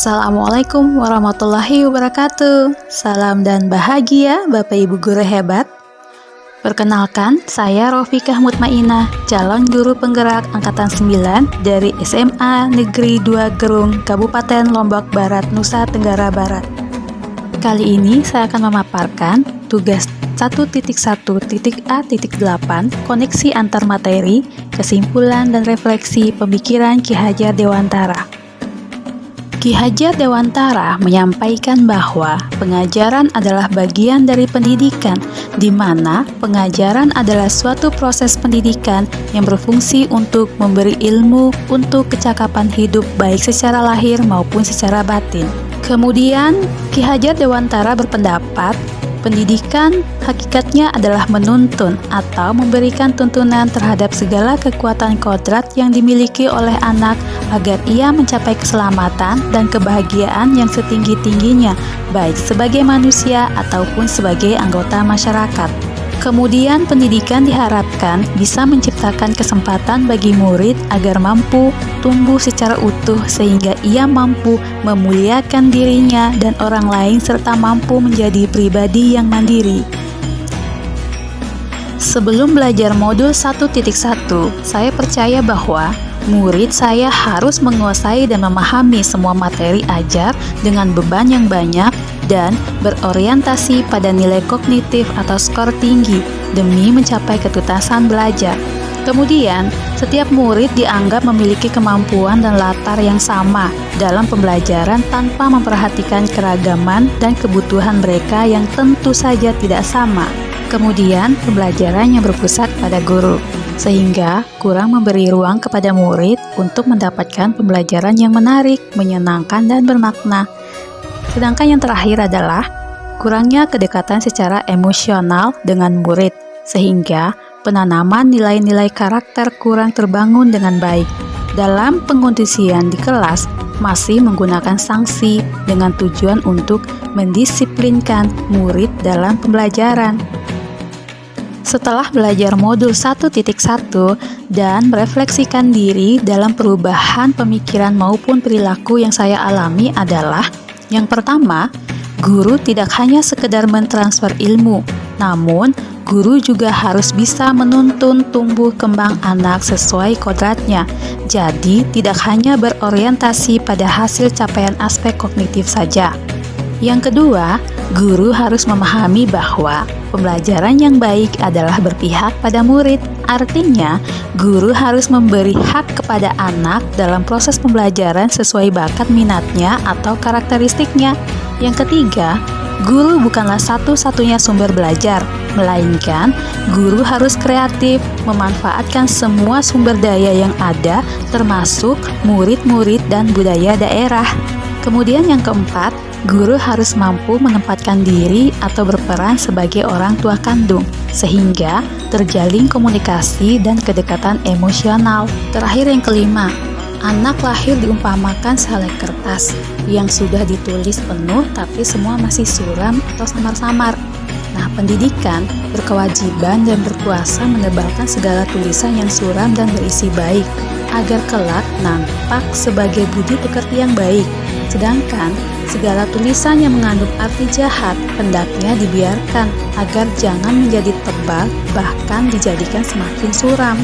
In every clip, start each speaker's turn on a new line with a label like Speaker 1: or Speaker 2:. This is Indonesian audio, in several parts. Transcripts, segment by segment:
Speaker 1: Assalamualaikum warahmatullahi wabarakatuh. Salam dan bahagia Bapak Ibu guru hebat. Perkenalkan, saya Rofikah Mutmainah, calon guru penggerak angkatan 9 dari SMA Negeri 2 Gerung, Kabupaten Lombok Barat, Nusa Tenggara Barat. Kali ini saya akan memaparkan tugas 1.1.A.8 koneksi antar materi, kesimpulan dan refleksi pemikiran Ki Hajar Dewantara. Ki Hajar Dewantara menyampaikan bahwa pengajaran adalah bagian dari pendidikan, di mana pengajaran adalah suatu proses pendidikan yang berfungsi untuk memberi ilmu untuk kecakapan hidup baik secara lahir maupun secara batin. Kemudian, Ki Hajar Dewantara berpendapat, pendidikan hakikatnya adalah menuntun atau memberikan tuntunan terhadap segala kekuatan kodrat yang dimiliki oleh anak agar ia mencapai keselamatan dan kebahagiaan yang setinggi-tingginya, baik sebagai manusia ataupun sebagai anggota masyarakat. Kemudian pendidikan diharapkan bisa menciptakan kesempatan bagi murid agar mampu tumbuh secara utuh sehingga ia mampu memuliakan dirinya dan orang lain serta mampu menjadi pribadi yang mandiri. Sebelum belajar modul 1.1, saya percaya bahwa murid saya harus menguasai dan memahami semua materi ajar dengan beban yang banyak dan berorientasi pada nilai kognitif atau skor tinggi demi mencapai ketuntasan belajar. Kemudian, setiap murid dianggap memiliki kemampuan dan latar yang sama dalam pembelajaran tanpa memperhatikan keragaman dan kebutuhan mereka yang tentu saja tidak sama. Kemudian, pembelajaran yang berpusat pada guru, sehingga kurang memberi ruang kepada murid untuk mendapatkan pembelajaran yang menarik, menyenangkan, dan bermakna. Sedangkan yang terakhir adalah kurangnya kedekatan secara emosional dengan murid, sehingga penanaman nilai-nilai karakter kurang terbangun dengan baik. Dalam pengkondisian di kelas, masih menggunakan sanksi dengan tujuan untuk mendisiplinkan murid dalam pembelajaran. Setelah belajar modul 1.1 dan merefleksikan diri dalam perubahan pemikiran maupun perilaku yang saya alami adalah yang pertama, guru tidak hanya sekedar mentransfer ilmu, namun guru juga harus bisa menuntun tumbuh kembang anak sesuai kodratnya. Jadi, tidak hanya berorientasi pada hasil capaian aspek kognitif saja. Yang kedua, guru harus memahami bahwa pembelajaran yang baik adalah berpihak pada murid. Artinya, guru harus memberi hak kepada anak dalam proses pembelajaran sesuai bakat minatnya atau karakteristiknya. Yang ketiga, guru bukanlah satu-satunya sumber belajar, melainkan guru harus kreatif, memanfaatkan semua sumber daya yang ada, termasuk murid-murid dan budaya daerah. Kemudian yang keempat, guru harus mampu menempatkan diri atau berperan sebagai orang tua kandung, sehingga terjalin komunikasi dan kedekatan emosional. Terakhir yang kelima, anak lahir diumpamakan sehelai kertas yang sudah ditulis penuh tapi semua masih suram atau samar-samar. Nah, pendidikan berkewajiban dan berkuasa menebalkan segala tulisan yang suram dan berisi baik, agar kelak nampak sebagai budi pekerti yang baik. Sedangkan segala tulisan yang mengandung arti jahat hendaknya dibiarkan agar jangan menjadi tebal, bahkan dijadikan semakin suram.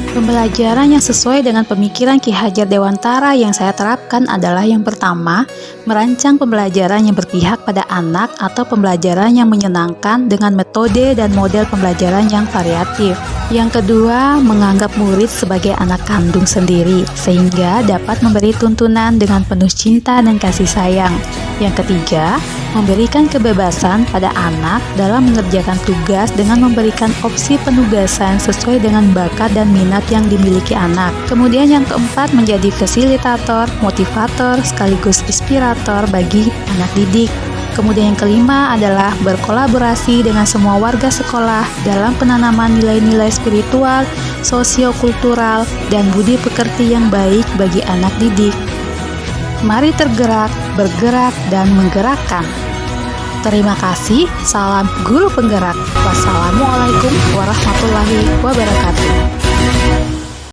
Speaker 1: Pembelajaran yang sesuai dengan pemikiran Ki Hajar Dewantara yang saya terapkan adalah yang pertama, merancang pembelajaran yang berpihak pada anak atau pembelajaran yang menyenangkan dengan metode dan model pembelajaran yang variatif. Yang kedua, menganggap murid sebagai anak kandung sendiri, sehingga dapat memberi tuntunan dengan penuh cinta dan kasih sayang. Yang ketiga, memberikan kebebasan pada anak dalam mengerjakan tugas dengan memberikan opsi penugasan sesuai dengan bakat dan minat yang dimiliki anak. Kemudian yang keempat, menjadi fasilitator, motivator, sekaligus inspirator bagi anak didik. Kemudian yang kelima adalah berkolaborasi dengan semua warga sekolah dalam penanaman nilai-nilai spiritual, sosiokultural, dan budi pekerti yang baik bagi anak didik. Mari tergerak, bergerak, dan menggerakkan. Terima kasih, salam guru penggerak. Wassalamualaikum warahmatullahi wabarakatuh.